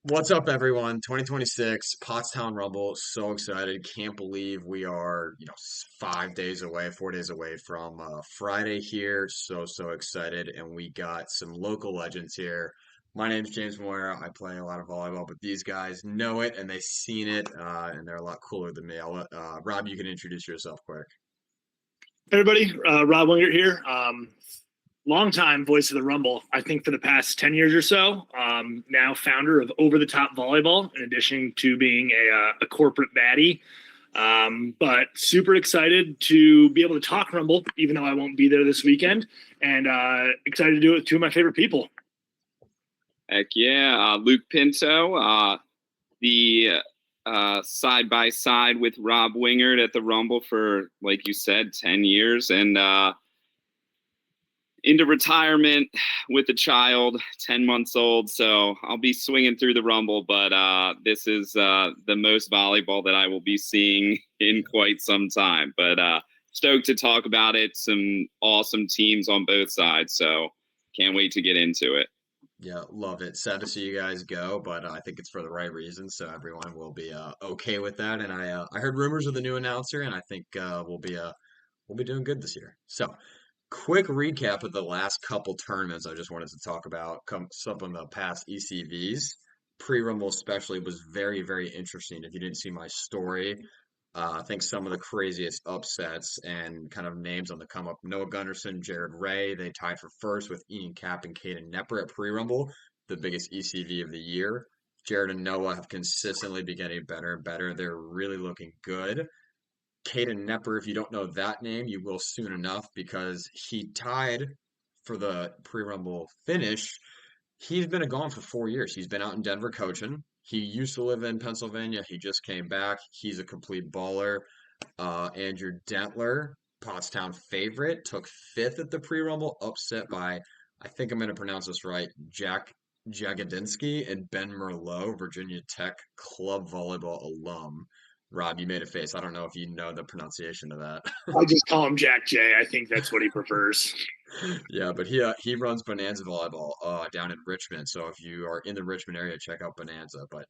What's up, everyone? 2026 Pottstown Rumble. So excited. Can't believe we are, 5 days away, 4 days away from Friday here. So excited. And we got some local legends here. My name's James Moyer. I play a lot of volleyball, but these guys know it and they've seen it, and they're a lot cooler than me. I'll let Rob, you can introduce yourself quick. Everybody, Rob Wingert here. Longtime voice of the Rumble, I think for the past 10 years or so. Now founder of Over the Top Volleyball, in addition to being a corporate baddie. But super excited to be able to talk Rumble, even though I won't be there this weekend. And excited to do it with two of my favorite people. Heck yeah. Luke Pinto, the side by side with Rob Wingert at the Rumble for, like you said, 10 years, and into retirement with a child, 10 months old. So I'll be swinging through the Rumble, but this is the most volleyball that I will be seeing in quite some time. But stoked to talk about it. Some awesome teams on both sides. So can't wait to get into it. Yeah, love it. Sad to see you guys go, but I think it's for the right reasons, so everyone will be okay with that. And I heard rumors of the new announcer, and I think we'll be doing good this year. So, quick recap of the last couple tournaments I just wanted to talk about. Comes up on the past ECVs. Pre-Rumble especially was very, very interesting. If you didn't see my story, I think some of the craziest upsets and kind of names on the come up. Noah Gunderson, Jared Ray, they tied for first with Ian Cap and Caden Nepper at pre-rumble, the biggest ECV of the year. Jared and Noah have consistently been getting better and better. They're really looking good. Caden Nepper, if you don't know that name, you will soon enough because he tied for the pre-rumble finish. He's been gone for 4 years. He's been out in Denver coaching. He used to live in Pennsylvania. He just came back. He's a complete baller. Andrew Dentler, Pottstown favorite, took fifth at the pre-rumble, upset by, I think I'm going to pronounce this right, Jack Jagodinsky and Ben Merlot, Virginia Tech club volleyball alum. Rob, you made a face. I don't know if you know the pronunciation of that. I just call him Jack J. I think that's what he prefers. Yeah, but he runs Bonanza Volleyball down in Richmond. So if you are in the Richmond area, check out Bonanza. But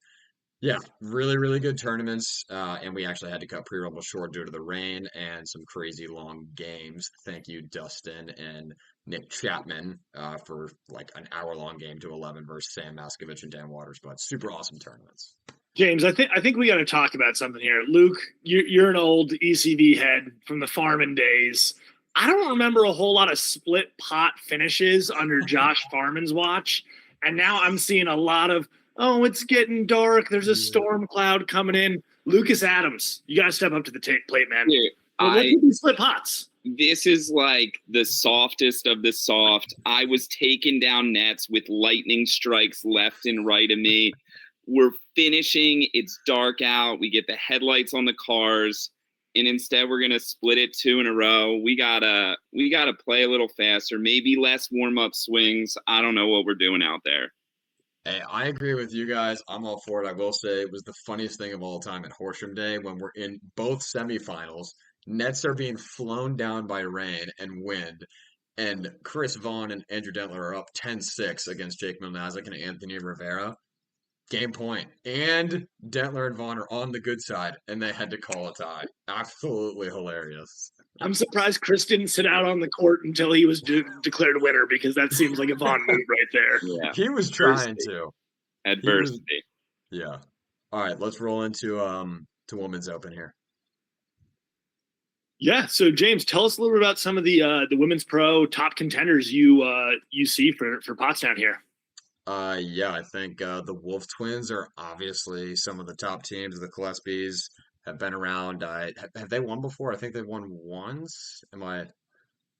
yeah, really, really good tournaments. And we actually had to cut pre-rumble short due to the rain and some crazy long games. Thank you, Dustin and Nick Chapman, for like an hour-long game to 11 versus Sam Maskovich and Dan Waters. But super awesome tournaments. James, I think we got to talk about something here. Luke, you're an old ECV head from the Farman days. I don't remember a whole lot of split pot finishes under Josh Farman's watch, and now I'm seeing a lot of it's getting dark. There's a storm cloud coming in. Lucas Adams, you got to step up to the plate, man. Dude, What do these split pots? This is like the softest of the soft. I was taking down nets with lightning strikes left and right of me. We're finishing. It's dark out. We get the headlights on the cars, and instead we're gonna split it two in a row. We gotta play a little faster, maybe less warm up swings. I don't know what we're doing out there. Hey, I agree with you guys. I'm all for it. I will say it was the funniest thing of all time at Horsham Day when we're in both semifinals. Nets are being flown down by rain and wind, and Chris Vaughn and Andrew Dentler are up 10-6 against Jake Milnazic and Anthony Rivera. Game point. And Dentler and Vaughn are on the good side, and they had to call a tie. Absolutely hilarious. I'm surprised Chris didn't sit out on the court until he was declared a winner, because that seems like a Vaughn move right there. Yeah, He was trying to. adversity. Yeah. All right, let's roll into to Women's Open here. Yeah. So James, tell us a little bit about some of the women's pro top contenders you see for Pottstown here. Yeah, I think the Wolf Twins are obviously some of the top teams. The Gillespies have been around. Have they won before? I think they've won once. Am I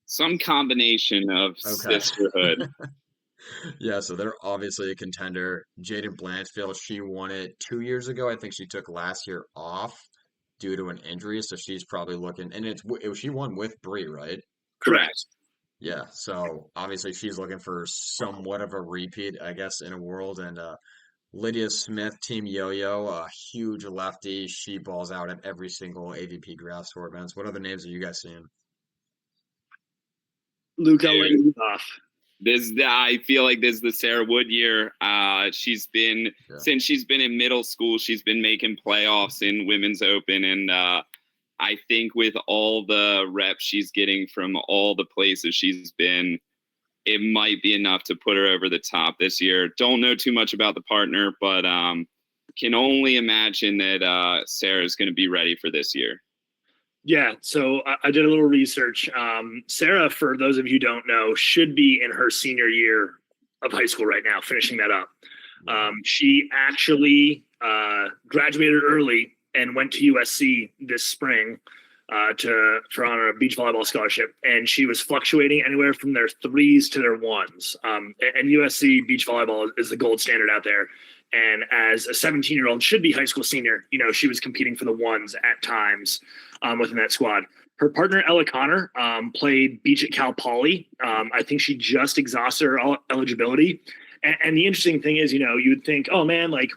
Some combination of okay? sisterhood. Yeah, so they're obviously a contender. Jaden Blanchfield, she won it 2 years ago. I think she took last year off due to an injury, so she's probably looking. And she won with Bree, right? Correct. Yeah, so obviously she's looking for somewhat of a repeat, I guess, in a world. And Lydia Smith, Team Yo-Yo, a huge lefty. She balls out at every single AVP grass tour events. What other names are you guys seeing? Luke, I'll let you off. I feel like this is the Sarah Wood year. She's been since she's been in middle school, she's been making playoffs in Women's Open, and I think with all the reps she's getting from all the places she's been, it might be enough to put her over the top this year. Don't know too much about the partner, but can only imagine that Sarah's going to be ready for this year. Yeah, so I did a little research. Sarah, for those of you who don't know, should be in her senior year of high school right now, finishing that up. She actually graduated early and went to USC this spring on a beach volleyball scholarship, and she was fluctuating anywhere from their threes to their ones. And USC beach volleyball is the gold standard out there. And as a 17-year-old, should be high school senior, she was competing for the ones at times within that squad. Her partner, Ella Connor, played beach at Cal Poly. I think she just exhausted her eligibility. And the interesting thing is, you'd think, oh, man, like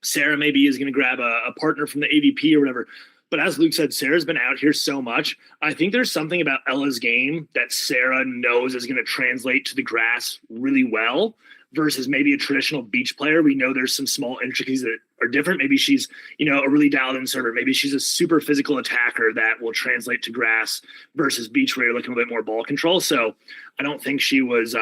Sarah maybe is going to grab a partner from the AVP or whatever. But as Luke said, Sarah's been out here so much. I think there's something about Ella's game that Sarah knows is going to translate to the grass really well versus maybe a traditional beach player. We know there's some small intricacies that are different. Maybe she's, a really dialed in server. Maybe she's a super physical attacker that will translate to grass versus beach where you're looking a bit more ball control. So I don't think she was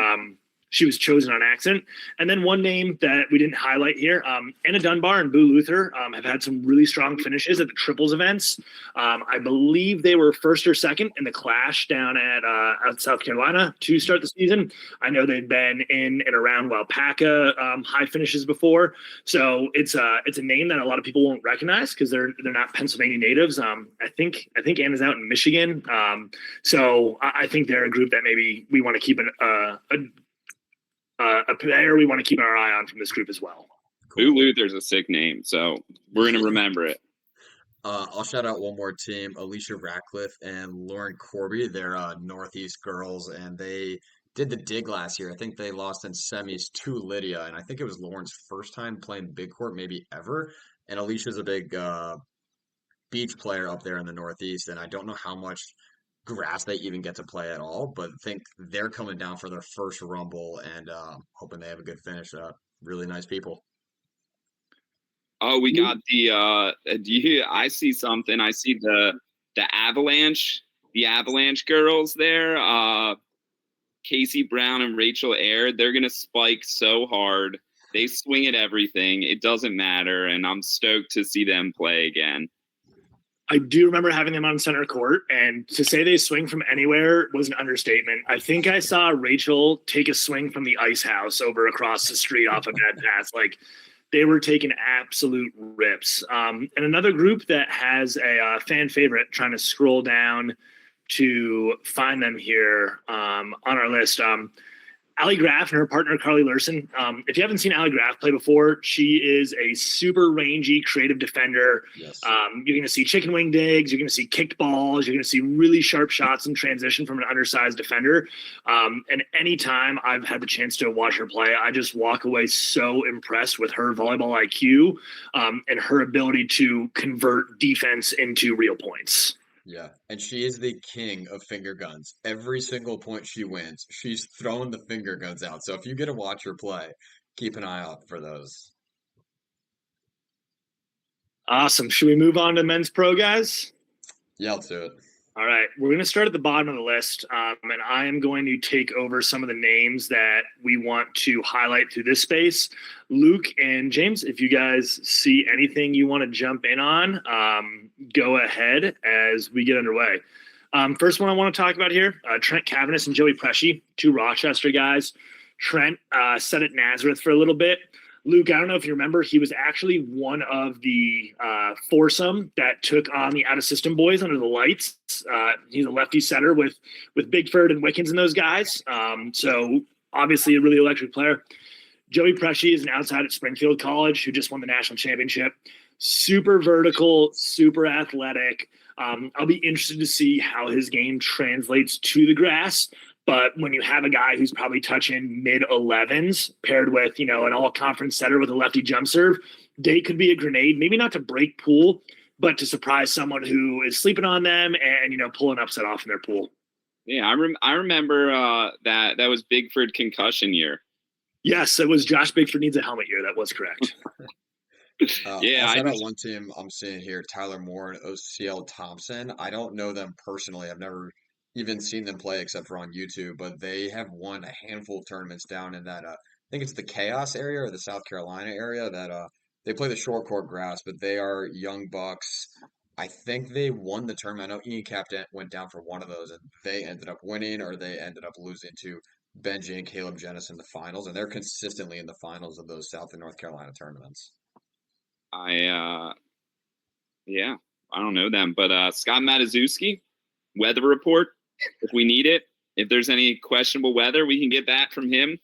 chosen on accident. And then one name that we didn't highlight here, Anna Dunbar and Boo Luther have had some really strong finishes at the triples events. I believe they were first or second in the Clash down at South Carolina to start the season. I know they've been in and around Waupaca high finishes before. So it's a name that a lot of people won't recognize because they're not Pennsylvania natives. I think Anna's out in Michigan. So I think they're a group that maybe we want to keep a player we want to keep our eye on from this group as well. Boo Luther's a sick name, so we're going to remember it. I'll shout out one more team, Alicia Ratcliffe and Lauren Corby. They're Northeast girls, and they did the dig last year. I think they lost in semis to Lydia, and I think it was Lauren's first time playing big court, maybe ever. And Alicia's a big beach player up there in the Northeast, and I don't know how much grass they even get to play at all, but think they're coming down for their first Rumble and hoping they have a good finish. Really nice people. Oh, we got I see something. I see the Avalanche girls there. Casey Brown and Rachel Ayer, they're going to spike so hard. They swing at everything. It doesn't matter, and I'm stoked to see them play again. I do remember having them on center court, and to say they swing from anywhere was an understatement. I think I saw Rachel take a swing from the ice house over across the street off of Bad Pass. Like, they were taking absolute rips. And another group that has a fan favorite, trying to scroll down to find them here on our list. Allie Graf and her partner, Carly Lurson. If you haven't seen Allie Graf play before, she is a super rangy, creative defender. Yes. You're going to see chicken wing digs. You're going to see kicked balls. You're going to see really sharp shots in transition from an undersized defender. And anytime I've had the chance to watch her play, I just walk away so impressed with her volleyball IQ and her ability to convert defense into real points. Yeah, and she is the king of finger guns. Every single point she wins, she's throwing the finger guns out. So if you get to watch her play, keep an eye out for those. Awesome. Should we move on to men's pro, guys? Yeah, let's do it. All right, we're going to start at the bottom of the list, and I am going to take over some of the names that we want to highlight through this space. Luke and James, if you guys see anything you want to jump in on, go ahead as we get underway. First one I want to talk about here, Trent Cavanis and Joey Pesci, two Rochester guys. Trent set at Nazareth for a little bit. Luke, I don't know if you remember, he was actually one of the foursome that took on the out-of-system boys under the lights. He's a lefty setter with Bigford and Wickens and those guys. So obviously a really electric player. Joey Pesci is an outside at Springfield College who just won the national championship. Super vertical, super athletic. I'll be interested to see how his game translates to the grass. But when you have a guy who's probably touching mid-11s paired with, an all-conference setter with a lefty jump serve, they could be a grenade, maybe not to break pool, but to surprise someone who is sleeping on them and, pull an upset off in their pool. Yeah, I remember that was Bigford concussion year. Yes, it was Josh Bigford needs a helmet year. That was correct. Yeah, I'll I shout out just one team I'm seeing here, Tyler Moore and OCL Thompson. I don't know them personally. I've never even seen them play except for on YouTube, but they have won a handful of tournaments down in that I think it's the Chaos area or the South Carolina area that they play the short court grass, but they are young bucks. I think they won the tournament. I know Ian Captain went down for one of those and they ended up winning or they ended up losing to Benji and Caleb Jennison in the finals, and they're consistently in the finals of those South and North Carolina tournaments. I yeah, I don't know them, but Scott Matuszewski, weather report if we need it. If there's any questionable weather, we can get that from him.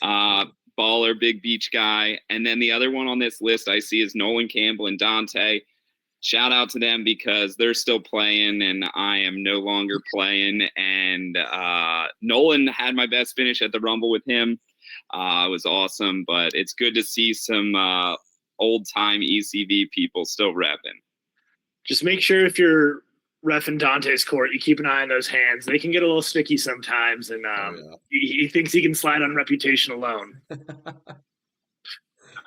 Baller, big beach guy. And then the other one on this list I see is Nolan Campbell and Dante. Shout out to them because they're still playing and I am no longer playing. And Nolan had my best finish at the Rumble with him. It was awesome, but it's good to see some old-time ECV people still repping. Just make sure if you're reffing Dante's court, you keep an eye on those hands. They can get a little sticky sometimes, and he thinks he can slide on reputation alone.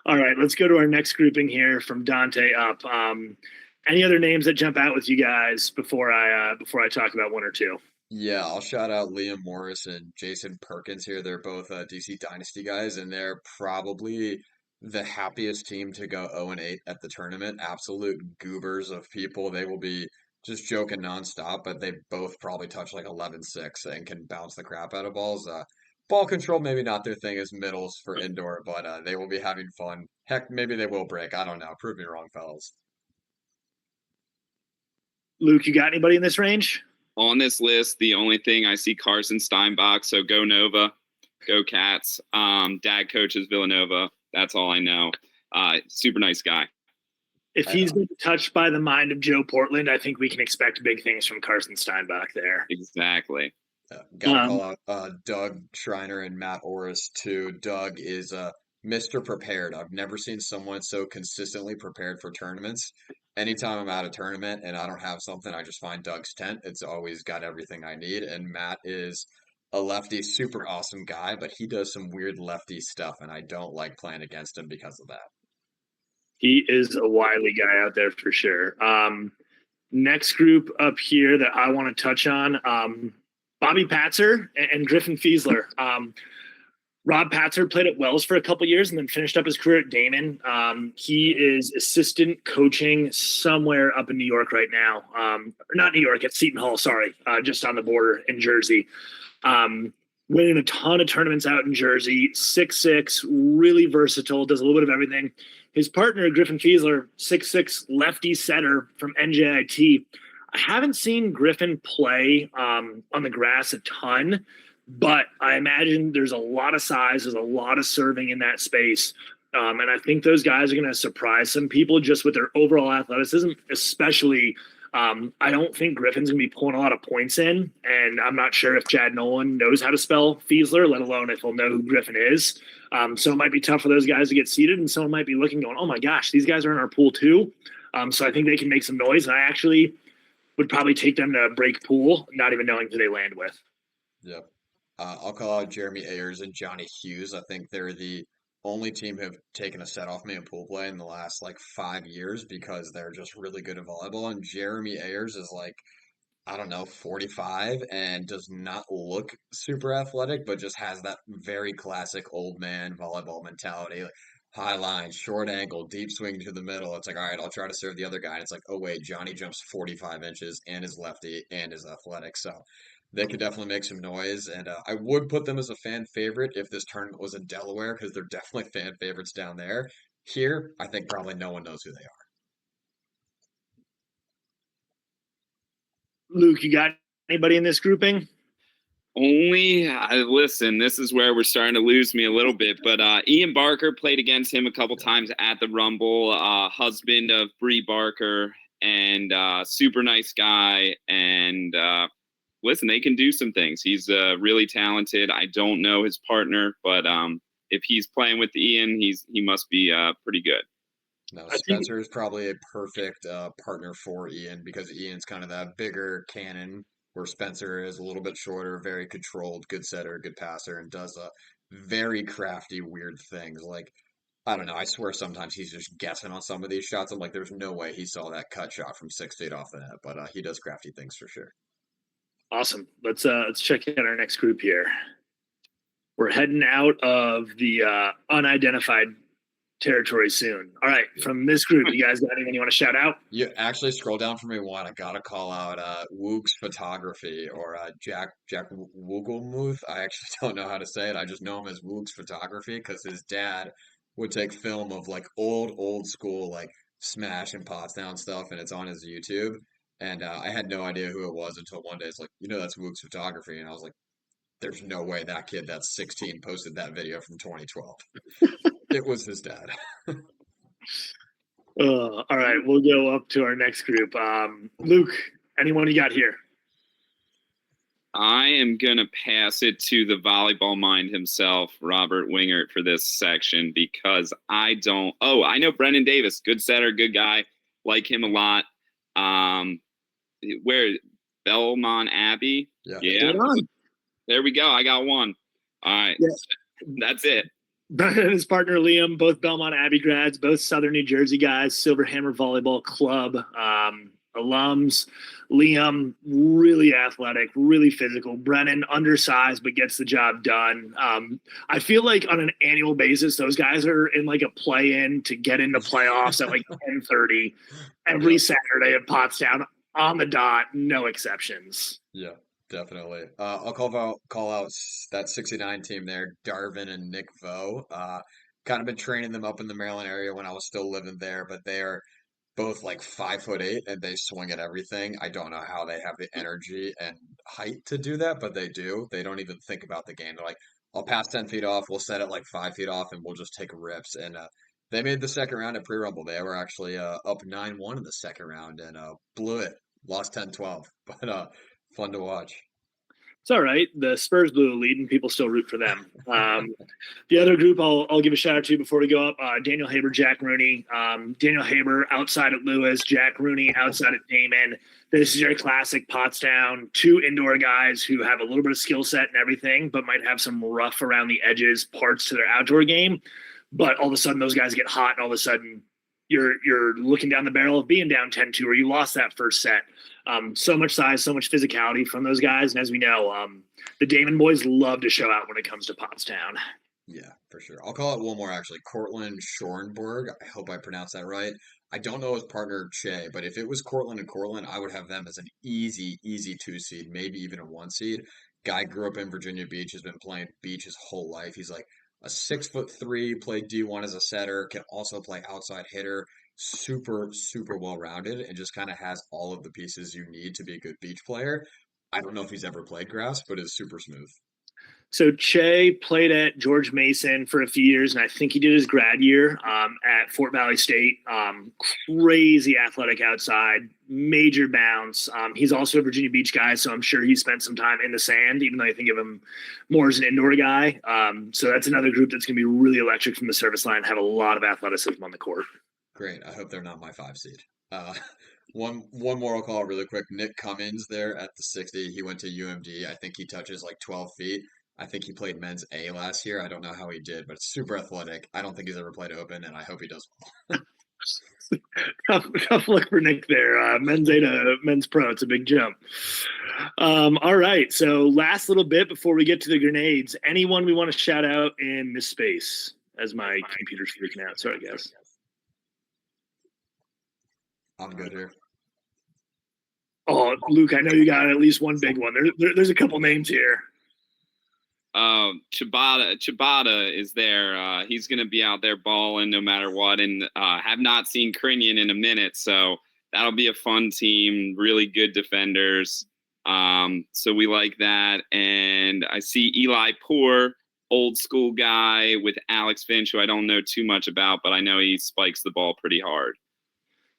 All right, let's go to our next grouping here from Dante up. Any other names that jump out with you guys before I talk about one or two? Yeah, I'll shout out Liam Morris and Jason Perkins here. They're both DC Dynasty guys, and they're probably the happiest team to go 0-8 at the tournament. Absolute goobers of people. They will be just joking nonstop, but they both probably touch like 11-6 and can bounce the crap out of balls. Ball control, maybe not their thing as middles for indoor, but they will be having fun. Heck, maybe they will break. I don't know. Prove me wrong, fellas. Luke, you got anybody in this range? On this list, the only thing I see Carson Steinbach, so go Nova, go Cats. Dad coaches Villanova. That's all I know. Super nice guy. If he's been touched by the mind of Joe Portland, I think we can expect big things from Carson Steinbach there. Exactly. Gotta call out Doug Schreiner and Matt Orris too. Doug is Mr. Prepared. I've never seen someone so consistently prepared for tournaments. Anytime I'm at a tournament and I don't have something, I just find Doug's tent. It's always got everything I need. And Matt is a lefty, super awesome guy, but he does some weird lefty stuff, and I don't like playing against him because of that. He is a wily guy out there for sure. Next group up here that I want to touch on, Bobby Patzer and Griffin Fiesler. Rob Patzer played at Wells for a couple years and then finished up his career at Damon. He is assistant coaching somewhere up in New York right now. Not New York, at Seton Hall, sorry, just on the border in Jersey. Winning a ton of tournaments out in Jersey, 6'6", really versatile, does a little bit of everything. His partner, Griffin Fiesler, 6'6", lefty setter from NJIT. I haven't seen Griffin play on the grass a ton, but I imagine there's a lot of size, there's a lot of serving in that space. And I think those guys are going to surprise some people just with their overall athleticism, especially I don't think Griffin's going to be pulling a lot of points in, and I'm not sure if Chad Nolan knows how to spell Fiesler, let alone if he'll know who Griffin is. So it might be tough for those guys to get seated, and someone might be looking going, oh my gosh, these guys are in our pool too. So I think they can make some noise, and I actually would probably take them to break pool, not even knowing who they land with. Yep. I'll call out Jeremy Ayers and Johnny Hughes. I think they're the only team who have taken a set off me in pool play in the last like 5 years because they're just really good at volleyball. And Jeremy Ayers is like, I don't know, 45 and does not look super athletic, but just has that very classic old man volleyball mentality. Like high line, short angle, deep swing to the middle. It's like, all right, I'll try to serve the other guy. And it's like, oh wait, Johnny jumps 45 inches and is lefty and is athletic. So they could definitely make some noise. And I would put them as a fan favorite if this tournament was in Delaware because they're definitely fan favorites down there. Here, I think probably no one knows who they are. Luke, you got anybody in this grouping? Listen, this is where we're starting to lose me a little bit, but Ian Barker played against him a couple times at the Rumble, husband of Bree Barker, and super nice guy. And listen, they can do some things. He's really talented. I don't know his partner, but if he's playing with Ian, he must be pretty good. No, Spencer is probably a perfect partner for Ian because Ian's kind of that bigger cannon where Spencer is a little bit shorter, very controlled, good setter, good passer, and does very crafty, weird things. Like, I don't know, I swear sometimes he's just guessing on some of these shots. I'm like, there's no way he saw that cut shot from 6 feet off the net, but he does crafty things for sure. Awesome. Let's check out our next group here. We're heading out of the unidentified territory soon. All right, from this group, you guys got anything you want to shout out? You actually scroll down for me one. I gotta call out Wook's Photography or Jack Wooglemuth. I actually don't know how to say it. I just know him as Wook's Photography because his dad would take film of like old school like Smash and Pottstown stuff, and it's on his YouTube. And I had no idea who it was until one day it's like, that's Wook's Photography, and I was like, there's no way that kid that's 16 posted that video from 2012. It was his dad. All right, we'll go up to our next group. Luke, anyone you got here? I am going to pass it to the volleyball mind himself, Robert Wingert, for this section because I don't. Oh, I know Brendan Davis, good setter, good guy, like him a lot. Where Belmont Abbey? Yeah. There we go. I got one. All right. Yeah. That's it. Brendan and his partner Liam, both Belmont Abbey grads, both Southern New Jersey guys, Silver Hammer Volleyball Club alums. Liam, really athletic, really physical. Brennan, undersized, but gets the job done. I feel like on an annual basis, those guys are in like a play-in to get into playoffs at like 10:30 every Saturday at Pottstown on the dot, no exceptions. Yeah. Definitely. I'll call out that 69 team there, Darvin and Nick Vo. Kind of been training them up in the Maryland area when I was still living there, but they are both like 5'8" and they swing at everything. I don't know how they have the energy and height to do that, but they do. They don't even think about the game. They're like, I'll pass 10 feet off, we'll set it like 5 feet off, and we'll just take rips. And they made the second round at pre-rumble. They were actually up 9-1 in the second round and blew it. Lost 10-12. But fun to watch. It's all right. The Spurs blew the lead, and people still root for them. The other group I'll give a shout out to before we go up: Daniel Haber, Jack Rooney. Daniel Haber outside at Lewis, Jack Rooney outside at Damon. This is your classic Pottstown, two indoor guys who have a little bit of skill set and everything, but might have some rough around the edges parts to their outdoor game. But all of a sudden, those guys get hot, and all of a sudden, you're looking down the barrel of being down 10-2, or you lost that first set. So much size, so much physicality from those guys. And as we know, the Damon boys love to show out when it comes to Pottstown. Yeah, for sure. I'll call it one more actually. Cortland Schorenberg. I hope I pronounced that right. I don't know his partner Che, but if it was Cortland and Cortland, I would have them as an easy 2 seed, maybe even a 1 seed. Guy grew up in Virginia Beach, has been playing beach his whole life. He's like a 6'3", played D1 as a setter, can also play outside hitter. Super well rounded, and just kind of has all of the pieces you need to be a good beach player. I don't know if he's ever played grass, but is super smooth. So Che played at George Mason for a few years, and I think he did his grad year at Fort Valley State. Crazy athletic outside, major bounce. He's also a Virginia Beach guy, so I'm sure he spent some time in the sand, even though I think of him more as an indoor guy. So that's another group that's going to be really electric from the service line, have a lot of athleticism on the court. Great. I hope they're not my 5 seed. One more I'll call really quick. Nick Cummins there at the 60. He went to UMD. I think he touches like 12 feet. I think he played men's A last year. I don't know how he did, but super athletic. I don't think he's ever played open, and I hope he does well. tough look for Nick there. Men's A to men's pro. It's a big jump. All right. So last little bit before we get to the grenades. Anyone we want to shout out in this space? As my computer's freaking out. Sorry, guys. I'm good here. Oh, Luke, I know you got at least one big one. There's a couple names here. Chibata is there. He's going to be out there balling no matter what, and have not seen Krinian in a minute, so that'll be a fun team. Really good defenders, so we like that. And I see Eli Poor, old school guy with Alex Finch, who I don't know too much about, but I know he spikes the ball pretty hard.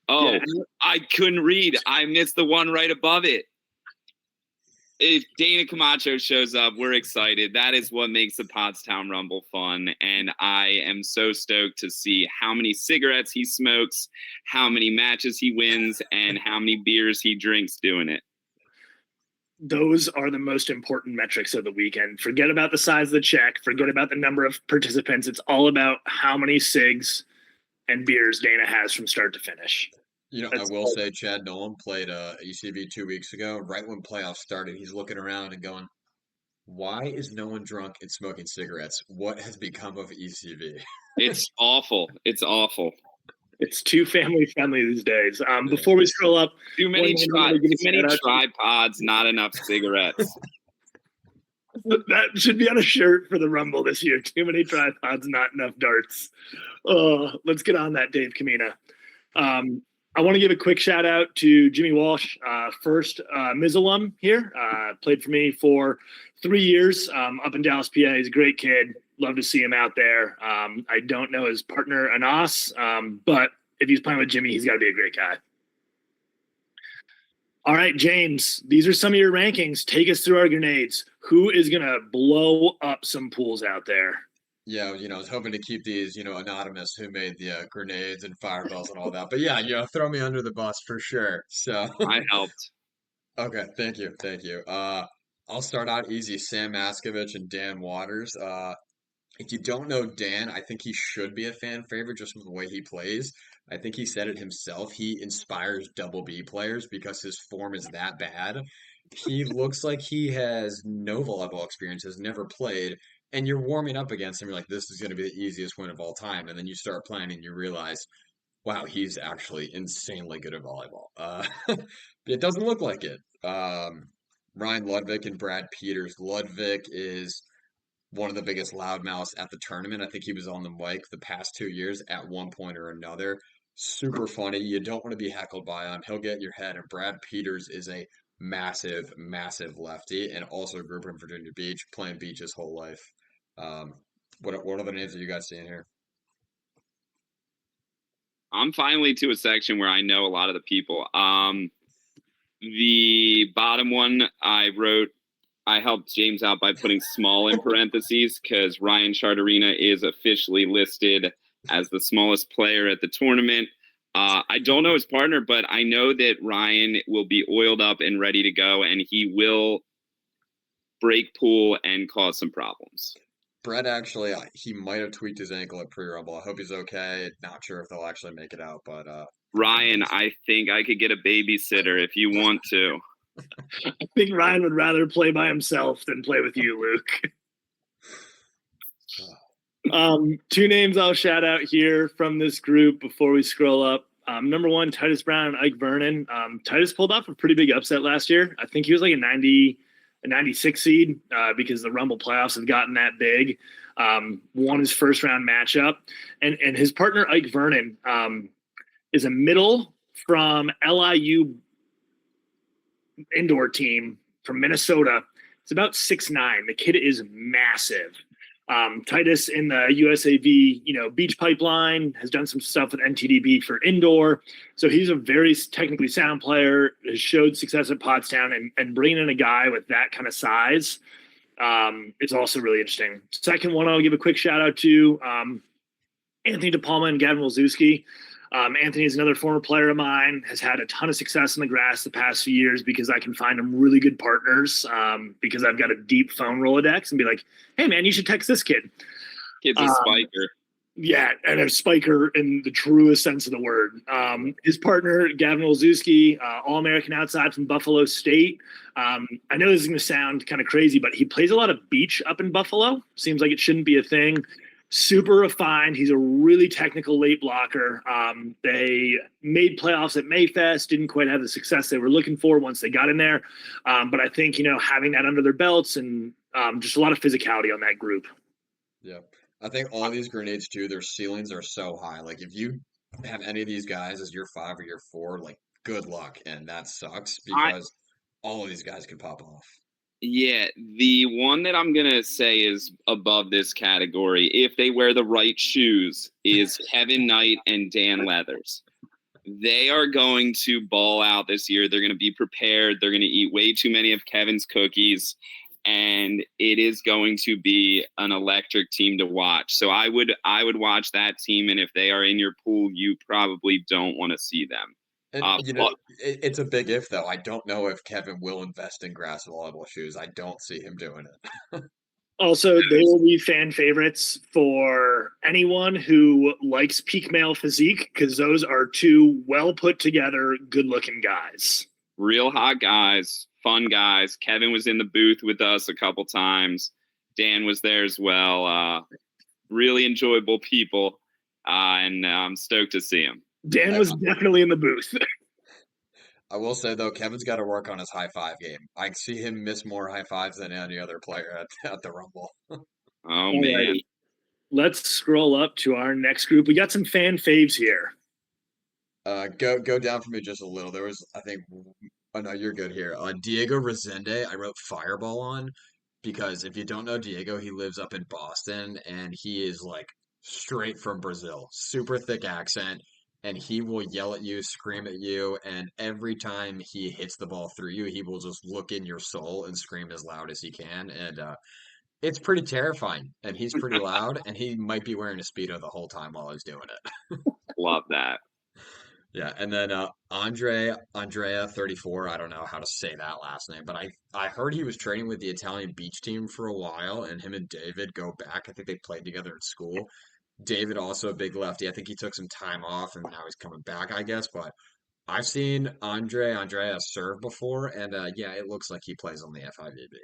Oh, yeah. I couldn't read. I missed the one right above it. If Dana Camacho shows up, we're excited. That is what makes the Pottstown Rumble fun. And I am so stoked to see how many cigarettes he smokes, how many matches he wins, and how many beers he drinks doing it. those are the most important metrics of the weekend. Forget about the size of the check. Forget about the number of participants. It's all about how many cigs and beers Dana has from start to finish. I That's will say Chad Nolan played ECV 2 weeks ago. Right when playoffs started, he's looking around and going, "Why is no one drunk and smoking cigarettes? What has become of ECV?" It's awful. It's awful. It's too family friendly these days. Yeah. Before we scroll up, Too many give a shout out to- tripods, not enough cigarettes. that should be on a shirt for the Rumble this year. Too many tripods, not enough darts. Let's get on that, Dave Kamina. I want to give a quick shout out to Jimmy Walsh, first Miz alum here. Played for me for 3 years up in Dallas, PA. He's a great kid. Love to see him out there. I don't know his partner, Anas, but if he's playing with Jimmy, he's got to be a great guy. All right, James, these are some of your rankings. Take us through our grenades. Who is going to blow up some pools out there? Yeah, I was hoping to keep these, anonymous who made the grenades and fireballs and all that. But yeah, throw me under the bus for sure. So, I helped. okay, thank you, thank you. I'll start out easy. Sam Maskovich and Dan Waters. If you don't know Dan, I think he should be a fan favorite just from the way he plays. I think he said it himself. He inspires double B players because his form is that bad. He looks like he has no volleyball experience, has never played, and you're warming up against him. You're like, this is going to be the easiest win of all time. And then you start playing and you realize, wow, he's actually insanely good at volleyball. It doesn't look like it. Ryan Ludwig and Brad Peters. Ludwig is one of the biggest loudmouths at the tournament. I think he was on the mic the past 2 years at one point or another. Super funny. You don't want to be heckled by him. He'll get in your head. And Brad Peters is a massive, massive lefty and also grew up in Virginia Beach, playing beach his whole life. Um, what other names are you guys seeing here? I'm finally to a section where I know a lot of the people. The bottom one I helped James out by putting small in parentheses because Ryan Charterina is officially listed as the smallest player at the tournament. I don't know his partner, but I know that Ryan will be oiled up and ready to go, and he will break pool and cause some problems. Brett actually, he might have tweaked his ankle at pre-rumble. I hope he's okay. Not sure if they'll actually make it out, but Ryan, I think I could get a babysitter if you want to. I think Ryan would rather play by himself than play with you, Luke. 2 names I'll shout out here from this group before we scroll up. Number 1, Titus Brown and Ike Vernon. Titus pulled off a pretty big upset last year. I think he was like a 96 seed because the Rumble playoffs have gotten that big. Won his first round matchup. And his partner, Ike Vernon, is a middle from LIU indoor team from Minnesota. It's about 6'9". The kid is massive. Titus in the USAV, beach pipeline has done some stuff with NTDB for indoor. So he's a very technically sound player, has showed success at Pottstown, and bringing in a guy with that kind of size is also really interesting. Second one, I'll give a quick shout out to Anthony DePalma and Gavin Wilczewski. Anthony is another former player of mine, has had a ton of success in the grass the past few years because I can find him really good partners because I've got a deep phone Rolodex and be like, hey, man, you should text this kid. Kid's a spiker. Yeah, and a spiker in the truest sense of the word. His partner, Gavin Wilczewski, All-American outside from Buffalo State. I know this is going to sound kind of crazy, but he plays a lot of beach up in Buffalo. Seems like it shouldn't be a thing. Super refined. He's a really technical late blocker. They made playoffs at Mayfest, didn't quite have the success they were looking for once they got in there. But I think, having that under their belts and just a lot of physicality on that group. Yeah. I think all these grenades too, their ceilings are so high. Like if you have any of these guys as your 5 or your 4, like good luck. And that sucks because all of these guys could pop off. Yeah, the one that I'm going to say is above this category, if they wear the right shoes, is Kevin Knight and Dan Leathers. They are going to ball out this year. They're going to be prepared. They're going to eat way too many of Kevin's cookies, and it is going to be an electric team to watch. So I would watch that team, and if they are in your pool, you probably don't want to see them. And Uh, it's a big if though. I don't know if Kevin will invest in grass volleyball shoes. I don't see him doing it. Also, they will be fan favorites for anyone who likes peak male physique because those are two well put together, good looking guys. Real hot guys, fun guys. Kevin was in the booth with us a couple times. Dan was there as well. Really enjoyable people, and I'm stoked to see him. Dan was definitely in the booth. I will say though, Kevin's got to work on his high five game. I see him miss more high fives than any other player at the Rumble. Oh man. Right. Let's scroll up to our next group. We got some fan faves here. Go down for me just a little. There was, I think, oh no, you're good here. Diego Resende, I wrote Fireball on because if you don't know Diego, he lives up in Boston and he is like straight from Brazil, super thick accent, and he will yell at you, scream at you, and every time he hits the ball through you, he will just look in your soul and scream as loud as he can, and it's pretty terrifying. And he's pretty loud, and he might be wearing a Speedo the whole time while he's doing it. Love that. Yeah, and then Andrea 34, I don't know how to say that last name, but I heard he was training with the Italian beach team for a while, and him and David go back. I think they played together at school. David also a big lefty. I think he took some time off and now he's coming back, I guess, but I've seen Andrea serve before, and yeah, it looks like he plays on the FIVB.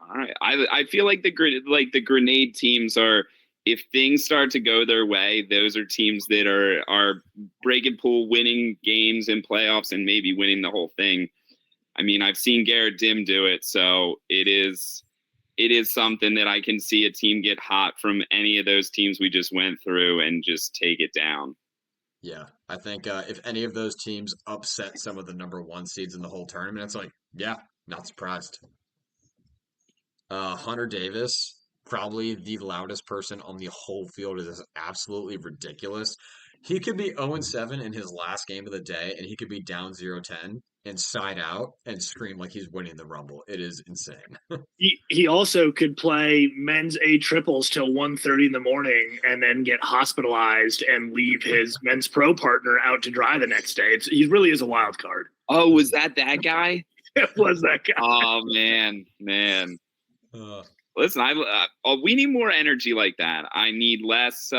All right. I feel like the grenade teams are, if things start to go their way, those are teams that are breaking pool, winning games in playoffs, and maybe winning the whole thing. I mean, I've seen Garrett Dim do it, so it is something that I can see a team get hot from any of those teams we just went through and just take it down. Yeah, I think if any of those teams upset some of the number one seeds in the whole tournament, it's like, yeah, not surprised. Hunter Davis, probably the loudest person on the whole field, is absolutely ridiculous. He could be 0-7 in his last game of the day, and he could be down 0-10 and side out and scream like he's winning the Rumble. It is insane. He also could play men's A triples till 1:30 in the morning and then get hospitalized and leave his men's pro partner out to dry the next day. He really is a wild card. Oh, was that guy? It was that guy. Oh man. Listen, we need more energy like that. I need less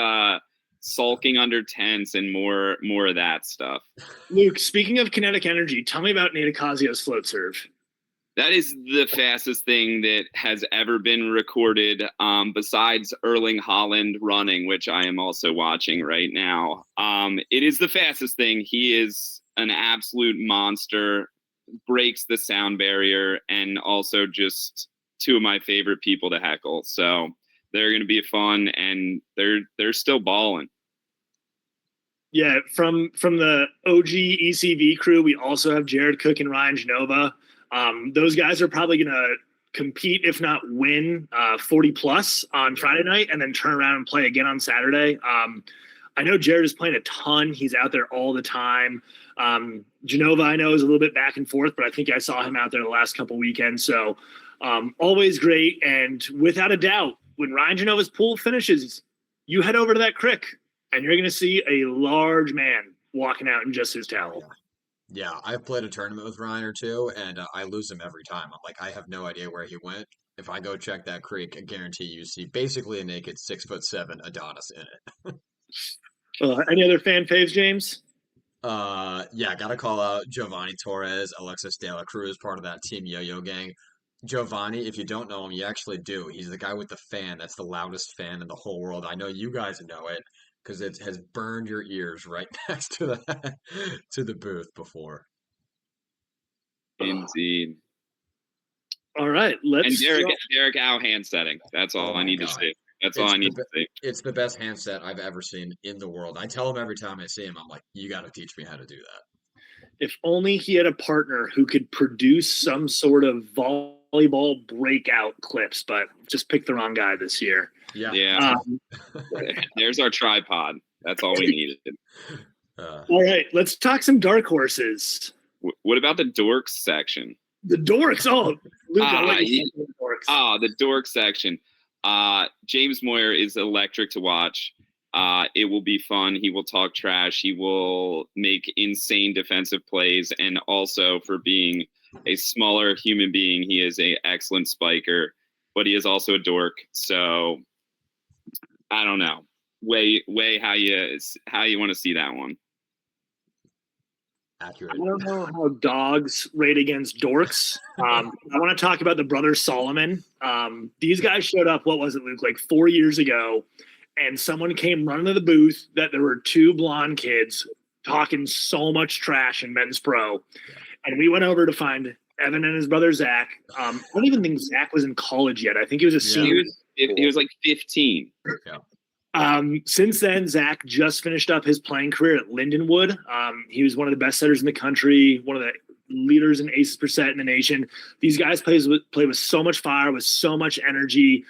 sulking under tents and more of that stuff. Luke, speaking of kinetic energy, tell me about Nate Ocasio's float serve. That is the fastest thing that has ever been recorded, besides Erling Haaland running, which I am also watching right now. It is the fastest thing. He is an absolute monster, breaks the sound barrier, and also just two of my favorite people to heckle. So they're going to be fun, and they're still balling. Yeah, from the OG ECV crew, we also have Jared Cook and Ryan Genova. Those guys are probably going to compete, if not win, 40 plus on Friday night and then turn around and play again on Saturday. I know Jared is playing a ton. He's out there all the time. Genova, I know, is a little bit back and forth, but I think I saw him out there the last couple weekends. So always great. And without a doubt, when Ryan Genova's pool finishes, you head over to that crick and you're going to see a large man walking out in just his towel. Yeah, I've played a tournament with Ryan or two, and I lose him every time. I'm like, I have no idea where he went. If I go check that creek, I guarantee you see basically a naked 6'7" Adonis in it. Any other fan faves, James? Yeah, gotta call out Giovanni Torres, Alexis De La Cruz, part of that Team Yo-Yo gang. Giovanni, if you don't know him, you actually do. He's the guy with the fan that's the loudest fan in the whole world. I know you guys know it because it has burned your ears right next to the to the booth before. Indeed. All right, let's. And Derek Howe hand setting. That's all I need to say. That's all I need to say. It's the best handset I've ever seen in the world. I tell him every time I see him, I'm like, you got to teach me how to do that. If only he had a partner who could produce some sort of volleyball breakout clips, but just picked the wrong guy this year. Yeah. There's our tripod. That's all we needed. All right, let's talk some dark horses. What about the dorks section? The dorks. Oh, Luke, the dorks. The dork section. James Moyer is electric to watch. It will be fun. He will talk trash. He will make insane defensive plays. And also, for being a smaller human being, he is an excellent spiker, but he is also a dork. So I don't know. Way how you want to see that one. Accurate. I don't know how dogs rate against dorks. I want to talk about the brothers Solomon. These guys showed up, what was it, Luke, like 4 years ago, and someone came running to the booth that there were two blonde kids talking so much trash in men's pro. And we went over to find Evan and his brother Zach. I don't even think Zach was in college yet. I think he was a senior. He was like 15. Yeah. Since then, Zach just finished up his playing career at Lindenwood. He was one of the best setters in the country, one of the leaders in aces per set in the nation. These guys play with so much fire, with so much energy.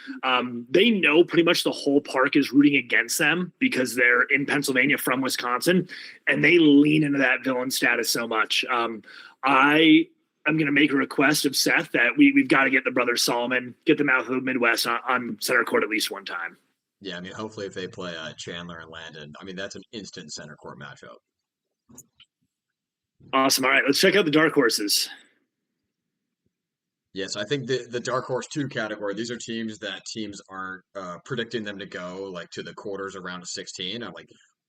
They know pretty much the whole park is rooting against them because they're in Pennsylvania from Wisconsin, and they lean into that villain status so much. I am going to make a request of Seth that we've got to get the brothers Solomon, get them out of the Midwest on center court at least one time. Yeah, I mean, hopefully if they play Chandler and Landon, I mean, that's an instant center court matchup. Awesome. All right, let's check out the dark horses. Yes, I think the dark horse 2 category, these are teams that teams aren't predicting them to go like to the quarters around a 16.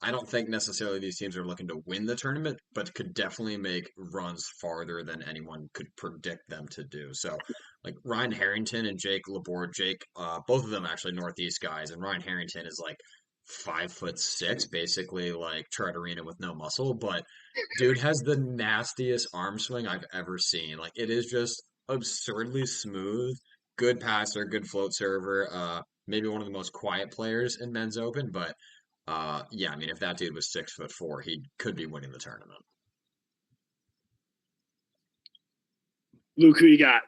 I don't think necessarily these teams are looking to win the tournament, but could definitely make runs farther than anyone could predict them to do. So, like Ryan Harrington and Jake Laborde, both of them actually Northeast guys, and Ryan Harrington is like 5'6", basically like Arena with no muscle, but dude has the nastiest arm swing I've ever seen. Like it is just absurdly smooth, good passer, good float server, maybe one of the most quiet players in men's open, but yeah, I mean, if that dude was 6'4", he could be winning the tournament. Luke, who you got?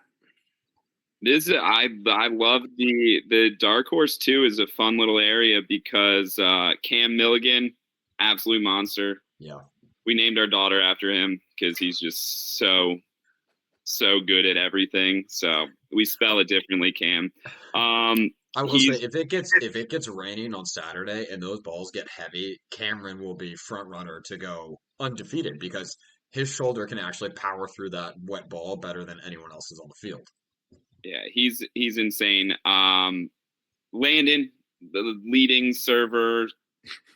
I love the dark horse too. Is a fun little area because Cam Milligan, absolute monster. Yeah, we named our daughter after him because he's just so good at everything. So we spell it differently, Cam. I will say if it gets raining on Saturday and those balls get heavy, Cameron will be front runner to go undefeated because his shoulder can actually power through that wet ball better than anyone else's on the field. Yeah, he's insane. Landon, the leading server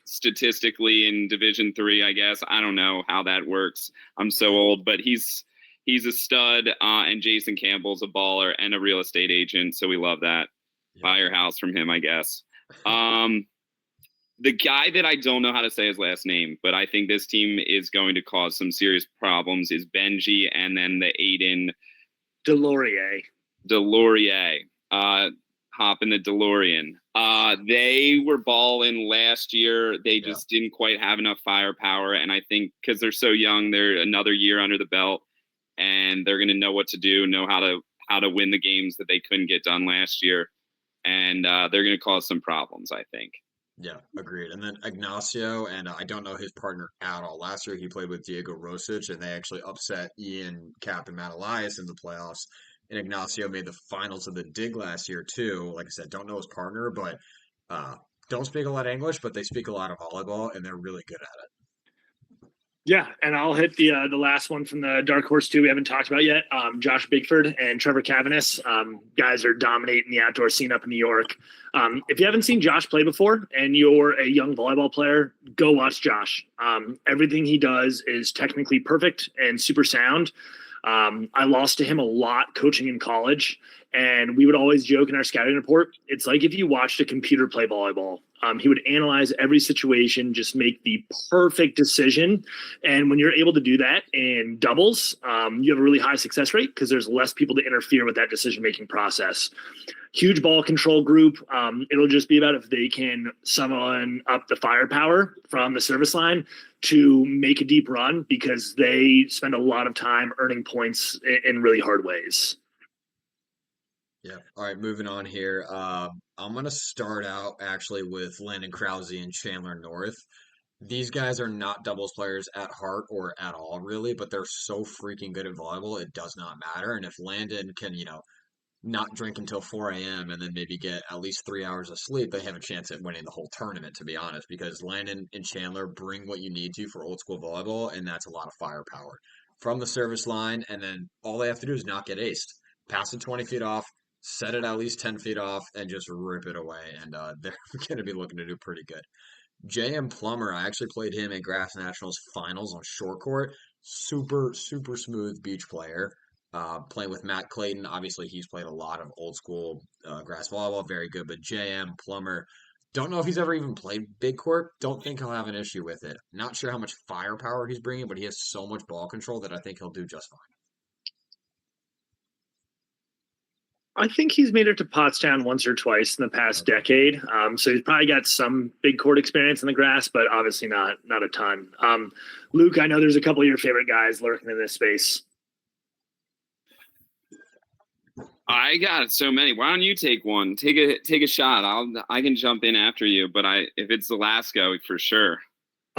statistically in Division III, I guess. I don't know how that works. I'm so old, but he's a stud. And Jason Campbell's a baller and a real estate agent, so we love that. Yeah. Buy your house from him, I guess. The guy that I don't know how to say his last name, but I think this team is going to cause some serious problems is Benji and then the Aiden Delorier. Hop in the DeLorean. They were balling last year. They just didn't quite have enough firepower. And I think because they're so young, they're another year under the belt and they're going to know what to do, know how to win the games that they couldn't get done last year. And they're going to cause some problems, I think. Yeah, agreed. And then Ignacio, and I don't know his partner at all. Last year he played with Diego Rosic, and they actually upset Ian, Cap, and Matt Elias in the playoffs. And Ignacio made the finals of the Dig last year too. Like I said, don't know his partner, but don't speak a lot of English, but they speak a lot of volleyball, and they're really good at it. Yeah, and I'll hit the last one from the Dark Horse 2 we haven't talked about yet. Josh Bigford and Trevor Cavanis. Guys are dominating the outdoor scene up in New York. If you haven't seen Josh play before and you're a young volleyball player, go watch Josh. Everything he does is technically perfect and super sound. I lost to him a lot coaching in college, and we would always joke in our scouting report, it's like if you watched a computer play volleyball. He would analyze every situation, just make the perfect decision. And when you're able to do that in doubles, you have a really high success rate because there's less people to interfere with that decision-making process. Huge ball control group. It'll just be about if they can summon up the firepower from the service line to make a deep run because they spend a lot of time earning points in really hard ways. Yeah. All right, moving on here. I'm going to start out actually with Landon Krause and Chandler North. These guys are not doubles players at heart or at all, really, but they're so freaking good at volleyball, it does not matter. And if Landon can, not drink until 4 a.m. and then maybe get at least 3 hours of sleep, they have a chance at winning the whole tournament, to be honest, because Landon and Chandler bring what you need to for old school volleyball, and that's a lot of firepower from the service line. And then all they have to do is not get aced, pass it 20 feet off, set it at least 10 feet off, and just rip it away. And they're going to be looking to do pretty good. J.M. Plummer, I actually played him in Grass Nationals finals on short court. Super, super smooth beach player. Playing with Matt Clayton. Obviously, he's played a lot of old school grass volleyball. Very good. But J.M. Plummer, don't know if he's ever even played big court. Don't think he'll have an issue with it. Not sure how much firepower he's bringing, but he has so much ball control that I think he'll do just fine. I think he's made it to Pottstown once or twice in the past decade. So he's probably got some big court experience in the grass, but obviously not a ton. Luke, I know there's a couple of your favorite guys lurking in this space. I got so many. Why don't you take one? Take a shot. I can jump in after you, but if it's Velasco, for sure.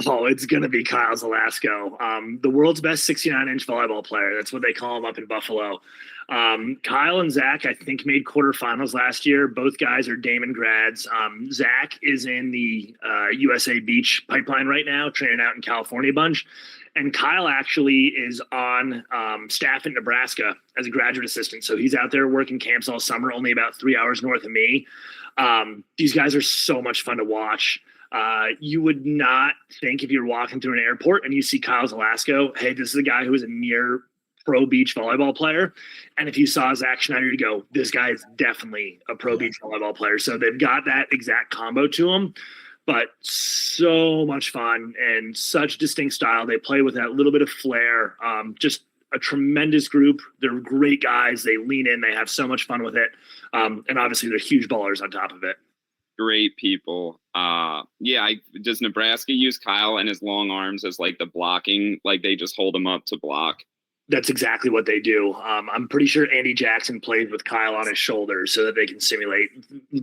Oh, it's going to be Kyle Velasco, the world's best 69-inch volleyball player. That's what they call him up in Buffalo. Kyle and Zach, I think, made quarterfinals last year. Both guys are Damon grads. Zach is in the USA Beach pipeline right now, training out in California a bunch. And Kyle actually is on staff in Nebraska as a graduate assistant. So he's out there working camps all summer, only about 3 hours north of me. These guys are so much fun to watch. You would not think if you're walking through an airport and you see Kyle Velasco, hey, this is a guy who is a near pro beach volleyball player. And if you saw Zach Schneider, you go, this guy is definitely a pro beach volleyball player. So they've got that exact combo to them, but so much fun and such distinct style. They play with that little bit of flair. Just a tremendous group. They're great guys. They lean in. They have so much fun with it. And obviously they're huge ballers on top of it. Great people. Does Nebraska use Kyle and his long arms as like the blocking? Like they just hold him up to block? That's exactly what they do. I'm pretty sure Andy Jackson played with Kyle on his shoulders so that they can simulate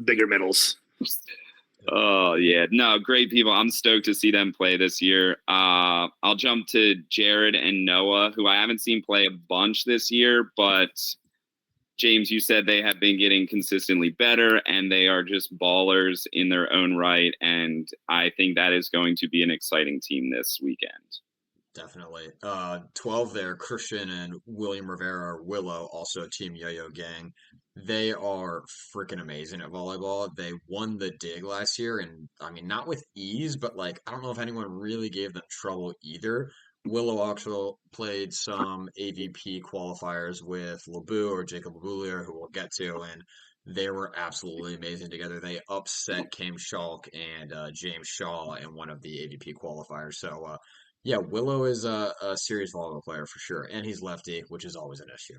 bigger middles. Oh, yeah. No, great people. I'm stoked to see them play this year. I'll jump to Jared and Noah, who I haven't seen play a bunch this year, but James, you said they have been getting consistently better, and they are just ballers in their own right, and I think that is going to be an exciting team this weekend. Definitely. 12 there, Christian and William Rivera, or Willow, also Team Yo-Yo Gang. They are freaking amazing at volleyball. They won the dig last year, and I mean, not with ease, but like, I don't know if anyone really gave them trouble either. Willow also played some AVP qualifiers with Labu or Jacob Labulier, who we'll get to, and they were absolutely amazing together. They upset Cam Schalk and James Shaw in one of the AVP qualifiers. So, yeah, Willow is a serious volleyball player for sure, and he's lefty, which is always an issue.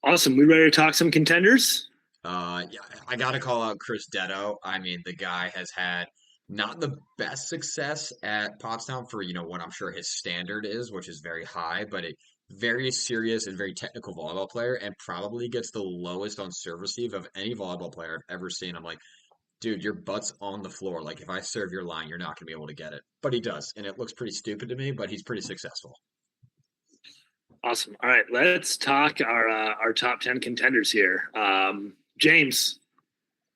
Awesome. We ready to talk some contenders? Yeah, I got to call out Chris Detto. I mean, the guy has had not the best success at Pottstown for, what I'm sure his standard is, which is very high, but a very serious and very technical volleyball player, and probably gets the lowest on serve receive of any volleyball player I've ever seen. I'm like, dude, your butt's on the floor. Like, if I serve your line, you're not going to be able to get it. But he does, and it looks pretty stupid to me, but he's pretty successful. Awesome. All right, let's talk our top 10 contenders here. James,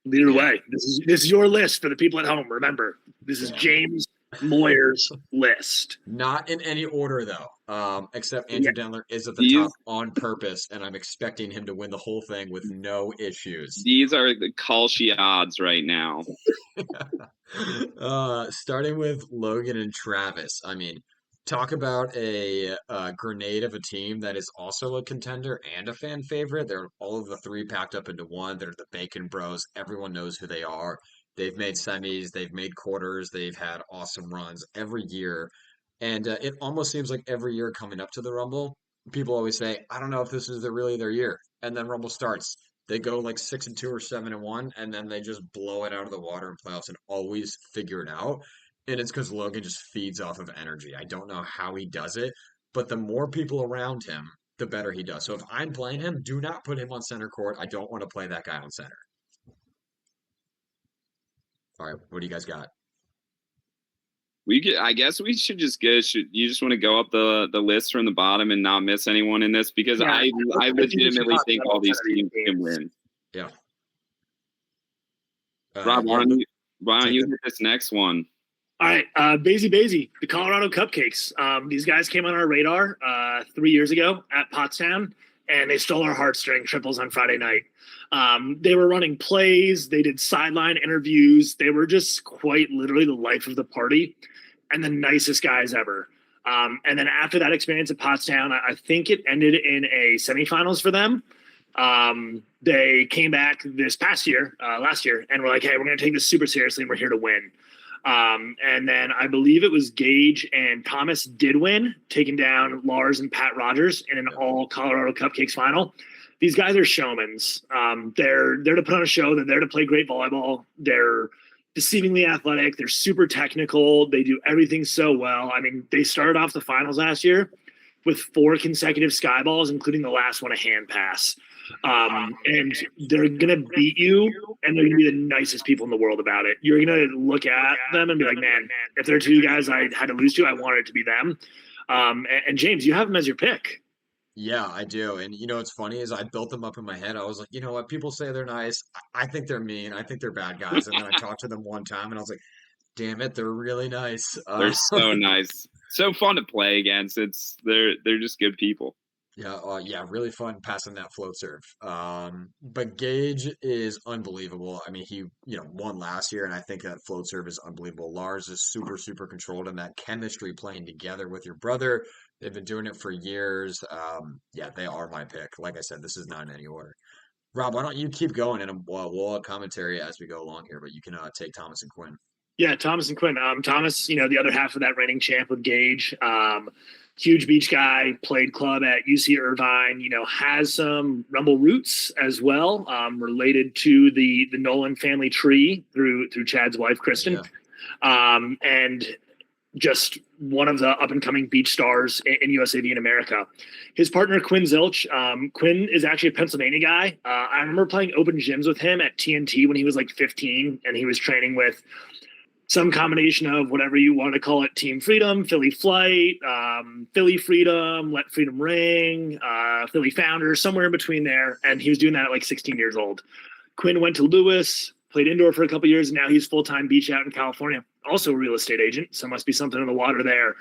lead the way. This is your list for the people at home. Remember, this is James Moyer's list. Not in any order, though, except Andrew Dendler is at the top on purpose, and I'm expecting him to win the whole thing with no issues. These are the Kalshi odds right now. Starting with Logan and Travis. I mean, talk about a grenade of a team that is also a contender and a fan favorite. They're all of the three packed up into one. They're the Bacon Bros. Everyone knows who they are. They've made semis, they've made quarters, they've had awesome runs every year. And it almost seems like every year coming up to the Rumble, people always say, I don't know if this is really their year. And then Rumble starts. They go like 6-2 or 7-1, and then they just blow it out of the water in playoffs and always figure it out. And it's because Logan just feeds off of energy. I don't know how he does it, but the more people around him, the better he does. So if I'm playing him, do not put him on center court. I don't want to play that guy on center. All right, what do you guys got? I guess we should just go. Should you just want to go up the list from the bottom and not miss anyone in this? Because Yeah, I I think we should legitimately talk think about all all 10 these of these teams can teams. win. Yeah. Rob, Yeah. why don't Take you the hit this next one? All right, Basie, the Colorado Cupcakes. These guys came on our radar 3 years ago at Pottstown, and they stole our heartstring triples on Friday night. They were running plays, they did sideline interviews. They were just quite literally the life of the party and the nicest guys ever. And then after that experience at Pottstown, I think it ended in a semifinals for them. They came back this past year, last year, and we're like, hey, we're going to take this super seriously and we're here to win. And then I believe it was Gage and Thomas did win, taking down Lars and Pat Rogers in an all Colorado Cupcakes final. These guys are showmans. They're to put on a show. They're there to play great volleyball. They're deceivingly athletic. They're super technical. They do everything so well. I mean, they started off the finals last year with 4 consecutive sky balls, including the last one a hand pass. And they're going to beat you, and they're going to be the nicest people in the world about it. You're going to look at them and be like, man, if there are 2 guys I had to lose to, I wanted it to be them. And James, you have them as your pick. Yeah, I do. And what's funny is I built them up in my head. I was like, you know what? People say they're nice. I think they're mean. I think they're bad guys. And then I talked to them one time and I was like, damn it, they're really nice. They're so nice, so fun to play against. They're just good people. Yeah, really fun passing that float serve. But Gage is unbelievable. I mean, he, won last year, and I think that float serve is unbelievable. Lars is super, super controlled, and that chemistry playing together with your brother, they've been doing it for years. Yeah, they are my pick. Like I said, this is not in any order. Rob, why don't you keep going, and we'll have commentary as we go along here, but you can take Thomas and Quinn. Yeah, Thomas and Quinn. Thomas, the other half of that reigning champ with Gage. Huge beach guy, played club at UC Irvine, has some Rumble roots as well, related to the Nolan family tree through Chad's wife, Kristen. Yeah. And just one of the up-and-coming beach stars in USAV in America. His partner, Quinn Zilch. Quinn is actually a Pennsylvania guy. I remember playing open gyms with him at TNT when he was like 15, and he was training with some combination of whatever you want to call it, Team Freedom, Philly Flight, Philly Freedom, Let Freedom Ring, Philly Founders, somewhere in between there. And he was doing that at like 16 years old. Quinn went to Lewis, played indoor for a couple years, and now he's full-time beach out in California. Also a real estate agent, so must be something in the water there.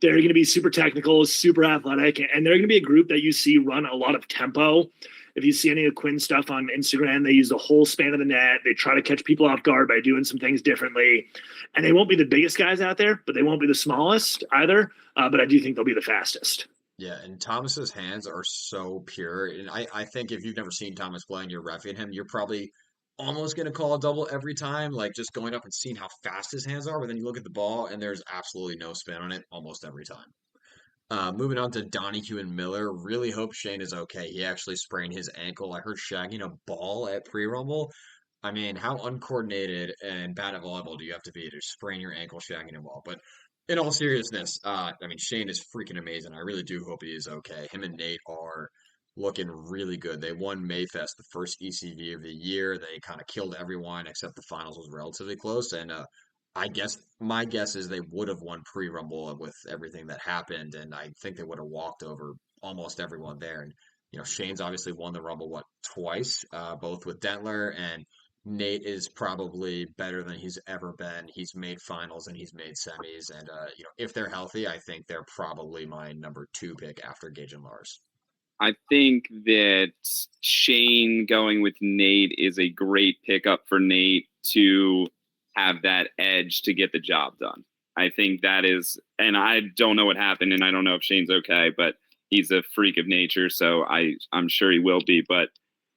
They're going to be super technical, super athletic, and they're going to be a group that you see run a lot of tempo. If you see any of Quinn's stuff on Instagram, they use the whole span of the net. They try to catch people off guard by doing some things differently. And they won't be the biggest guys out there, but they won't be the smallest either. But I do think they'll be the fastest. Yeah, and Thomas's hands are so pure. And I think if you've never seen Thomas play and you're reffing him, you're probably almost going to call a double every time, like just going up and seeing how fast his hands are. But then you look at the ball and there's absolutely no spin on it almost every time. Moving on to Donahue and Miller. Really hope Shane is okay. He actually sprained his ankle. I heard shagging a ball at pre-rumble. I mean, how uncoordinated and bad at volleyball do you have to be to sprain your ankle shagging a ball? But in all seriousness, I mean, Shane is freaking amazing. I really do hope he is okay. Him and Nate are looking really good. They won Mayfest, the first ECV of the year. They kind of killed everyone except the finals was relatively close. And I guess my guess is they would have won pre-Rumble with everything that happened, and I think they would have walked over almost everyone there. And Shane's obviously won the Rumble twice, both with Dentler, and Nate is probably better than he's ever been. He's made finals and he's made semis, and if they're healthy, I think they're probably my number 2 pick after Gage and Lars. I think that Shane going with Nate is a great pickup for Nate to have that edge to get the job done. I think that is, and I don't know what happened, and I don't know if Shane's okay, but he's a freak of nature, so I'm sure he will be. But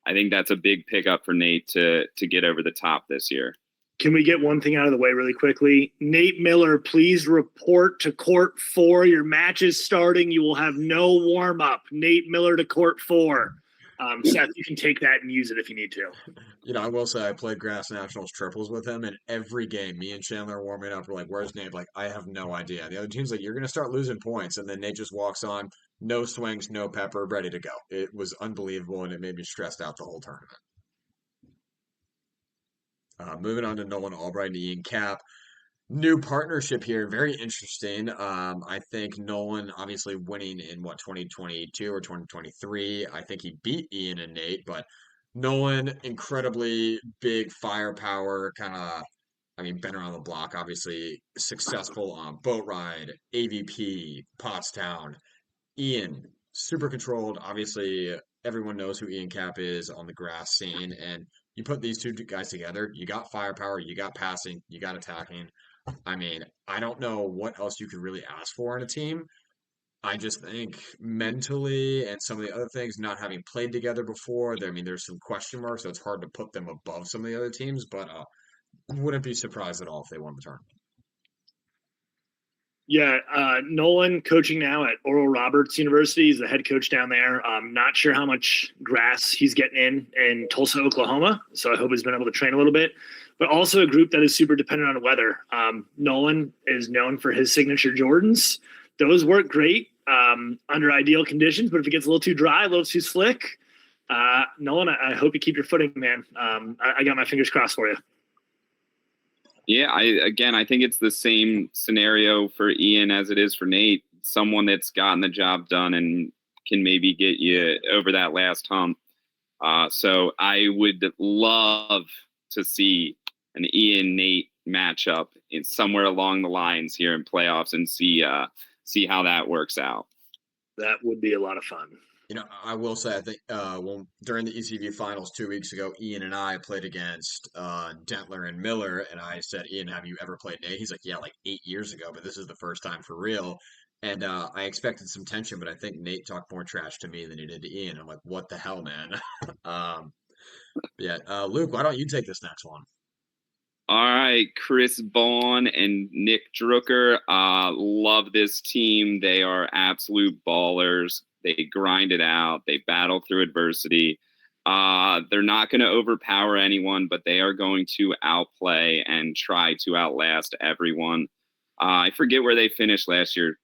I think that's a big pickup for Nate to get over the top this year. Can we get one thing out of the way really quickly? Nate Miller, please report to court 4. Your match is starting. You will have no warm-up. Nate Miller to court 4. Seth, you can take that and use it if you need to. I will say I played Grass Nationals triples with him, and every game, me and Chandler are warming up. We're like, "Where's Nate?" Like, I have no idea. The other team's like, "You're gonna start losing points," and then Nate just walks on, no swings, no pepper, ready to go. It was unbelievable, and it made me stressed out the whole tournament. Moving on to Nolan Albright and Ian Cap. new partnership here, very interesting. I think Nolan obviously winning in what 2022 or 2023. I think he beat Ian and Nate, but Nolan incredibly big firepower, kind of. I mean, been around the block, obviously successful on Boat Ride, AVP, Pottstown. Ian, super controlled. Obviously, everyone knows who Ian Cap is on the grass scene, and you put these two guys together, you got firepower, you got passing, you got attacking. I mean, I don't know what else you could really ask for in a team. I just think mentally and some of the other things, not having played together before, I mean, there's some question marks, so it's hard to put them above some of the other teams, but wouldn't be surprised at all if they won the tournament. Yeah, Nolan coaching now at Oral Roberts University. He's the head coach down there. I'm not sure how much grass he's getting in Tulsa, Oklahoma. So I hope he's been able to train a little bit. But also a group that is super dependent on weather. Nolan is known for his signature Jordans. Those work great under ideal conditions, but if it gets a little too dry, a little too slick, Nolan, I hope you keep your footing, man. I got my fingers crossed for you. Yeah, I think it's the same scenario for Ian as it is for Nate. Someone that's gotten the job done and can maybe get you over that last hump. So I would love to see an Ian Nate matchup in somewhere along the lines here in playoffs and see how that works out. That would be a lot of fun. You know, I will say, I think during the ECV finals 2 weeks ago, Ian and I played against Dentler and Miller, and I said, Ian, have you ever played Nate? He's like, yeah, like 8 years ago, but this is the first time for real. And I expected some tension, but I think Nate talked more trash to me than he did to Ian. I'm like, what the hell, man? um, yeah, Luke, why don't you take this next one? All right, Chris Vaughn and Nick Drucker. Love this team. They are absolute ballers. They grind it out. They battle through adversity. They're not going to overpower anyone, but they are going to outplay and try to outlast everyone. I forget where they finished last year.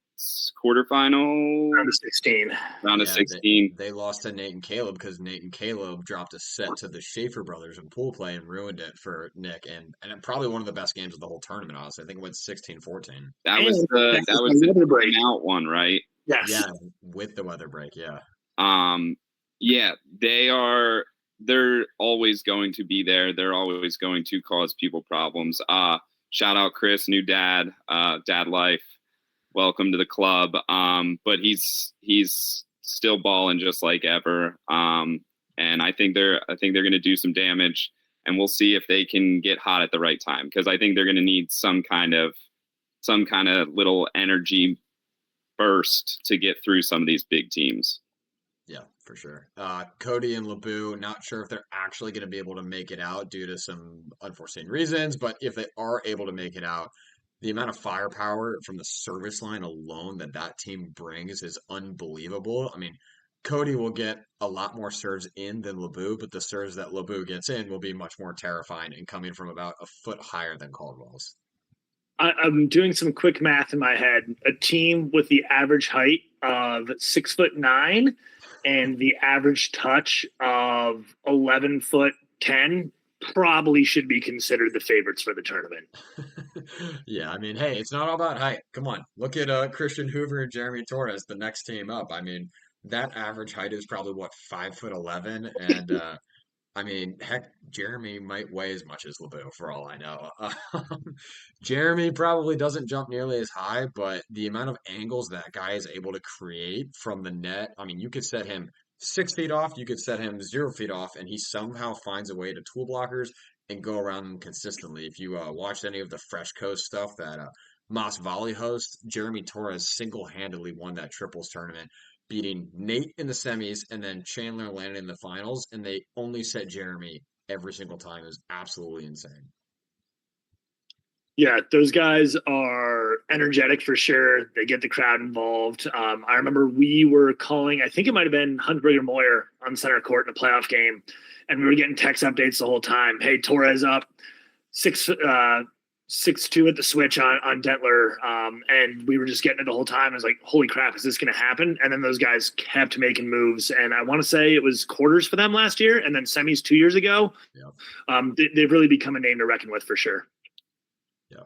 Quarterfinal? Round of 16. Round of Yeah, 16. they lost to Nate and Caleb because Nate and Caleb dropped a set to the Schaefer brothers in pool play and ruined it for Nick. And probably one of the best games of the whole tournament, honestly. I think it went 16-14. That was the timeout one, right? Yes. Yeah, with the weather break, yeah. Yeah, they're always going to be there. They're always going to cause people problems. Shout out Chris, new dad, dad life. Welcome to the club. But he's still balling just like ever. And I think they're going to do some damage, and we'll see if they can get hot at the right time, because I think they're going to need some kind of little energy burst to get through some of these big teams. Yeah, for sure. Cody and Lebu, not sure if they're actually going to be able to make it out due to some unforeseen reasons, but if they are able to make it out, the amount of firepower from the service line alone that team brings is unbelievable. I mean, Cody will get a lot more serves in than Lebu, but the serves that Lebu gets in will be much more terrifying and coming from about a foot higher than Caldwell's. I'm doing some quick math in my head. A team with the average height of 6'9" and the average touch of 11'10" probably should be considered the favorites for the tournament. Yeah, I mean, hey, it's not all about height. Come on, look at Christian Hoover and Jeremy Torres, the next team up. I mean, that average height is probably what 5'11", and I mean, heck, Jeremy might weigh as much as Lebu for all I know. Jeremy probably doesn't jump nearly as high, but the amount of angles that guy is able to create from the net, I mean, you could set him 6 feet off, you could set him 0 feet off, and he somehow finds a way to tool blockers and go around them consistently. If you watched any of the Fresh Coast stuff that Moss Volley hosts, Jeremy Torres single-handedly won that triples tournament, beating Nate in the semis and then Chandler landed in the finals, and they only set Jeremy every single time. It was absolutely insane. Yeah, those guys are energetic for sure. They get the crowd involved. I remember we were calling, I think it might have been Hunsberg or Moyer on center court in a playoff game, and we were getting text updates the whole time. Hey, Torres up 6'2" at the switch on Dentler, and we were just getting it the whole time. I was like, holy crap, is this going to happen? And then those guys kept making moves, and I want to say it was quarters for them last year, and then semis 2 years ago. Yep. They've really become a name to reckon with for sure. Yeah.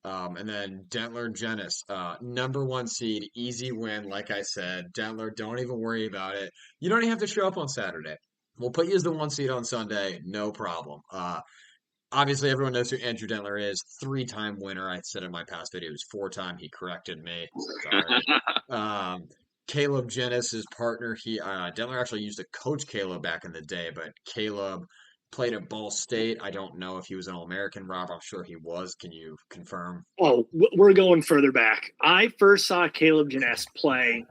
And then Dentler Genis, number one seed, easy win. Like I said, Dentler, don't even worry about it. You don't even have to show up on Saturday. We'll put you as the one seed on Sunday, no problem. Obviously, everyone knows who Andrew Dentler is. Three-time winner. I said in my past video, he was four-time. He corrected me. Sorry. Um, Caleb Genis, his partner, Dentler actually used to coach Caleb back in the day, but Caleb played at Ball State. I don't know if he was an All-American, Rob. I'm sure he was. Can you confirm? Oh, we're going further back. I first saw Caleb Janess play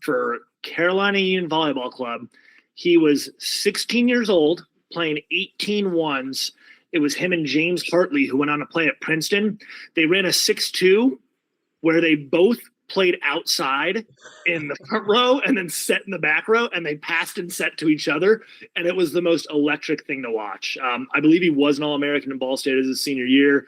for Carolina Union Volleyball Club. He was 16 years old, playing 18 ones. It was him and James Hartley who went on to play at Princeton. They ran a 6-2 where they both played outside in the front row and then set in the back row, and they passed and set to each other. And it was the most electric thing to watch. I believe he was an All-American in Ball State as his senior year.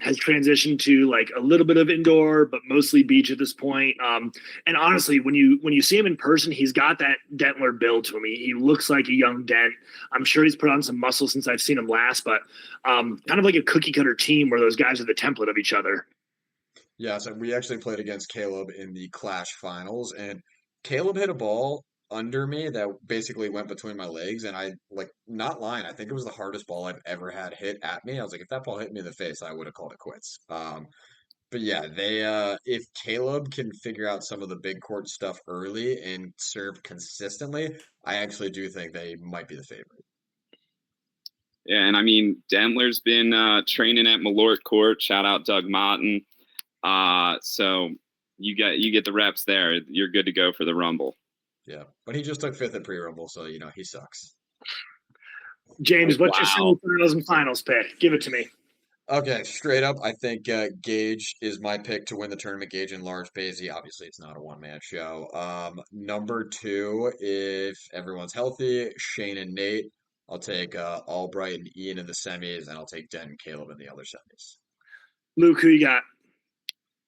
Has transitioned to like a little bit of indoor, but mostly beach at this point. And honestly, when you see him in person, he's got that Dentler build to him. He looks like a young Dent. I'm sure he's put on some muscle since I've seen him last, but kind of like a cookie cutter team where those guys are the template of each other. Yeah, so we actually played against Caleb in the Clash finals, and Caleb hit a ball under me that basically went between my legs, and I like not lying. I think it was the hardest ball I've ever had hit at me. I was like, if that ball hit me in the face, I would have called it quits. But yeah, if Caleb can figure out some of the big court stuff early and serve consistently, I actually do think they might be the favorite. Yeah, and I mean, Dentler's been training at Malort Court. Shout out Doug Martin. So you get the reps there. You're good to go for the Rumble. Yeah, but he just took fifth at pre-Rumble, so he sucks. James, what's your semifinals and finals pick? Give it to me. Okay, straight up, I think Gage is my pick to win the tournament. Gage and Lars Basie. Obviously, it's not a one-man show. Number two, if everyone's healthy, Shane and Nate. I'll take Albright and Ian in the semis, and I'll take Den and Caleb in the other semis. Luke, who you got?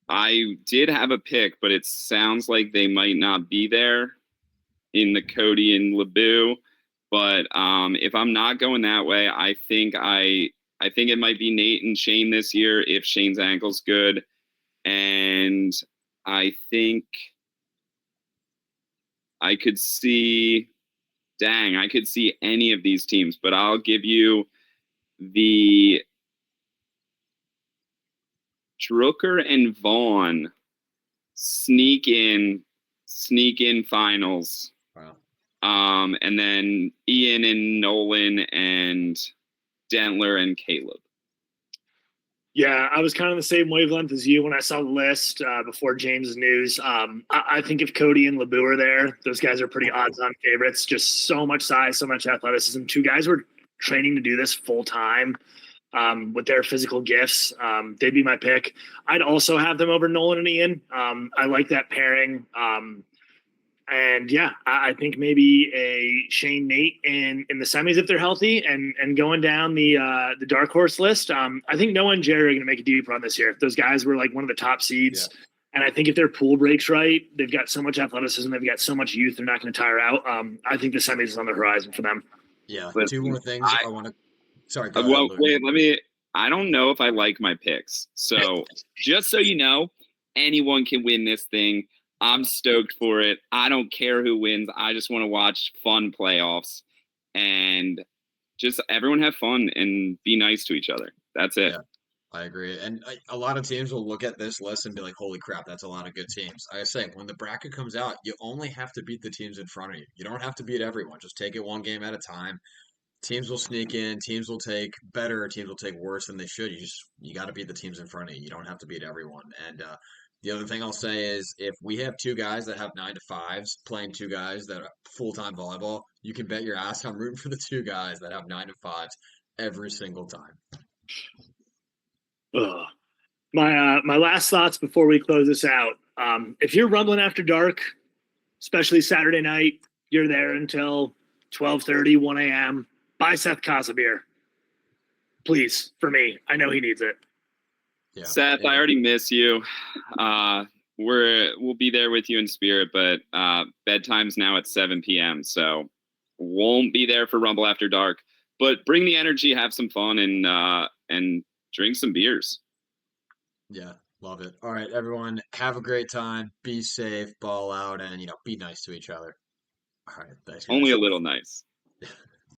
I did have a pick, but it sounds like they might not be there in the Cody and Lebu. But if I'm not going that way, I think it might be Nate and Shane this year if Shane's ankle's good. And I think I could see any of these teams, but I'll give you the Drucker and Vaughn sneak in finals. Wow. And then Ian and Nolan and Dentler and Caleb. Yeah, I was kind of the same wavelength as you when I saw the list before James's news. I think if Cody and Lebu are there, those guys are pretty odds-on favorites. Just so much size, so much athleticism. Two guys were training to do this full time with their physical gifts. They'd be my pick. I'd also have them over Nolan and Ian. I like that pairing. And yeah, I think maybe a Shane Nate in the semis if they're healthy, and going down the dark horse list. I think Noah and Jerry are going to make a deep run this year. Those guys were like one of the top seeds, yeah. And I think if their pool breaks right, they've got so much athleticism, they've got so much youth, they're not going to tire out. I think the semis is on the horizon for them. Yeah, but two more things I want to. Sorry. I don't know if I like my picks. So just so you know, anyone can win this thing. I'm stoked for it. I don't care who wins. I just want to watch fun playoffs and just everyone have fun and be nice to each other. That's it. Yeah, I agree. And a lot of teams will look at this list and be like, holy crap, that's a lot of good teams. I say, when the bracket comes out, you only have to beat the teams in front of you. You don't have to beat everyone. Just take it one game at a time. Teams will sneak in. Teams will take better. Teams will take worse than they should. You got to beat the teams in front of you. You don't have to beat everyone. And the other thing I'll say is if we have two guys that have 9-to-5s playing two guys that are full-time volleyball, you can bet your ass I'm rooting for the two guys that have 9-to-5s every single time. My last thoughts before we close this out. If you're rumbling after dark, especially Saturday night, you're there until 12:30, 1 a.m., buy Seth Kaz a beer. Please, for me. I know he needs it. Yeah. Seth, I already miss you. We'll be there with you in spirit, but bedtime's now at 7 p.m., so won't be there for Rumble After Dark. But bring the energy, have some fun, and drink some beers. Yeah, love it. All right, everyone, have a great time. Be safe, ball out, and be nice to each other. All right, thanks, Only guys. a little nice.